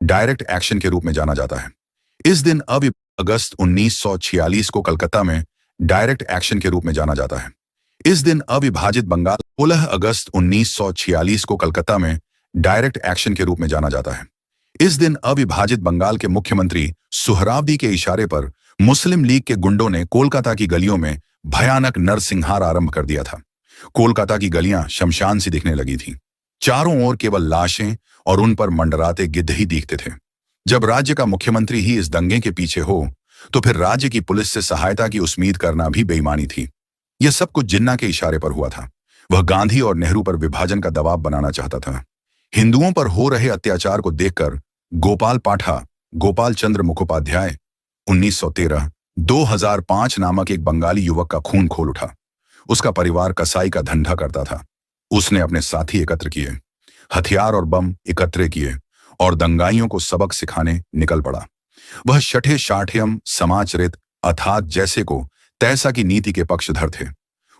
Direct action के रूप में जाना जाता है। इस दिन अगस्त 1946 को कलकत्ता में डायरेक्ट एक्शन के रूप में जाना जाता है। इस दिन अविभाजित बंगाल 16 अगस्त 1946 को कलकत्ता में डायरेक्ट एक्शन के रूप में जाना जाता है। इस दिन अविभाजित बंगाल के मुख्यमंत्री सुहरावर्दी के इशारे पर मुस्लिम लीग के गुंडों ने कोलकाता की गलियों में भयानक नरसंहार आरंभ कर दिया था। कोलकाता की गलियां शमशान सी दिखने लगी थीं। चारों ओर केवल लाशें और उन पर मंडराते गिद्ध ही दिखते थे। जब राज्य का मुख्यमंत्री ही इस दंगे के पीछे हो तो फिर राज्य की पुलिस से सहायता की उम्मीद करना भी बेईमानी थी। यह सब कुछ जिन्ना के इशारे पर हुआ था। वह गांधी और नेहरू पर विभाजन का दबाव बनाना चाहता था। हिंदुओं पर हो रहे अत्याचार को देखकर गोपाल पाठा, गोपाल चंद्र मुखोपाध्याय 1913 2005 नामक एक बंगाली युवक का खून खोल उठा। उसका परिवार कसाई का धंधा करता था। उसने अपने साथी एकत्र किए, हथियार और बम एकत्र किए और दंगाइयों को सबक सिखाने निकल पड़ा। वह शठे शाठ्यम समाचरित अर्थात जैसे को तैसा की नीति के पक्षधर थे।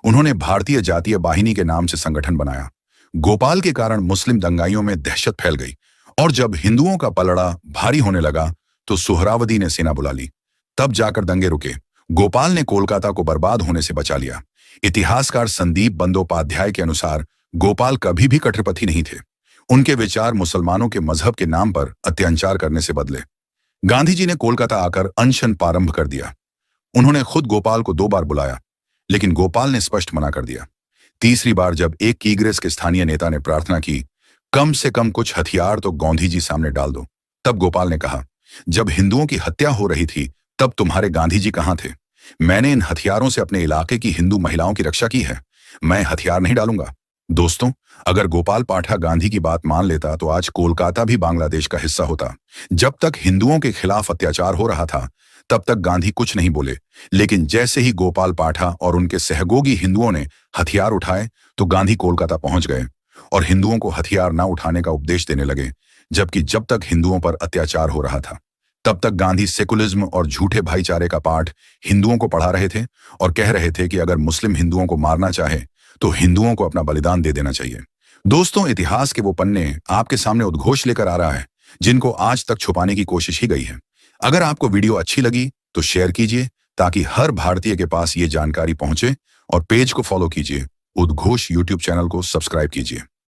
उन्होंने भारतीय जातीय वाहिनी के नाम से संगठन बनाया। गोपाल के कारण मुस्लिम दंगाइयों में दहशत फैल गई और जब हिंदुओं का पलड़ा भारी होने लगा तो सुहरावर्दी ने सेना बुला ली। तब जाकर दंगे रुके। गोपाल ने कोलकाता को बर्बाद होने से बचा लिया। इतिहासकार संदीप बंदोपाध्याय के अनुसार गोपाल कभी भी कट्टरपंथी नहीं थे। उनके विचार मुसलमानों के मजहब के नाम पर अत्याचार करने से बदले। गांधी जी ने कोलकाता आकर अनशन प्रारंभ कर दिया। उन्होंने खुद गोपाल को 2 बार बुलाया, लेकिन गोपाल ने स्पष्ट मना कर दिया। तीसरी बार जब एक कांग्रेस के स्थानीय नेता ने प्रार्थना की, कम से कम कुछ हथियार तो गांधी जी सामने डाल दो, तब गोपाल ने कहा, जब हिंदुओं की हत्या हो रही थी तब तुम्हारे गांधी जी कहां थे? मैंने इन हथियारों से अपने इलाके की हिंदू महिलाओं की रक्षा की है। मैं हथियार नहीं डालूंगा। दोस्तों, अगर गोपाल पाठा गांधी की बात मान लेता तो आज कोलकाता भी बांग्लादेश का हिस्सा होता। जब तक हिंदुओं के खिलाफ अत्याचार हो रहा था तब तक गांधी कुछ नहीं बोले, लेकिन जैसे ही गोपाल पाठा और उनके सहयोगी हिंदुओं ने हथियार उठाए तो गांधी कोलकाता पहुंच गए और हिंदुओं को हथियार न उठाने का उपदेश देने लगे। जबकि जब तक हिंदुओं पर अत्याचार हो रहा था तब तक गांधी सेकुलरिज्म और झूठे भाईचारे का पाठ हिंदुओं को पढ़ा रहे थे और कह रहे थे कि अगर मुस्लिम हिंदुओं को मारना चाहे तो हिंदुओं को अपना बलिदान दे देना चाहिए। दोस्तों, इतिहास के वो पन्ने आपके सामने उद्घोष लेकर आ रहा है जिनको आज तक छुपाने की कोशिश ही गई है। अगर आपको वीडियो अच्छी लगी तो शेयर कीजिए ताकि हर भारतीय के पास ये जानकारी पहुंचे और पेज को फॉलो कीजिए। उद्घोष यूट्यूब चैनल को सब्सक्राइब कीजिए।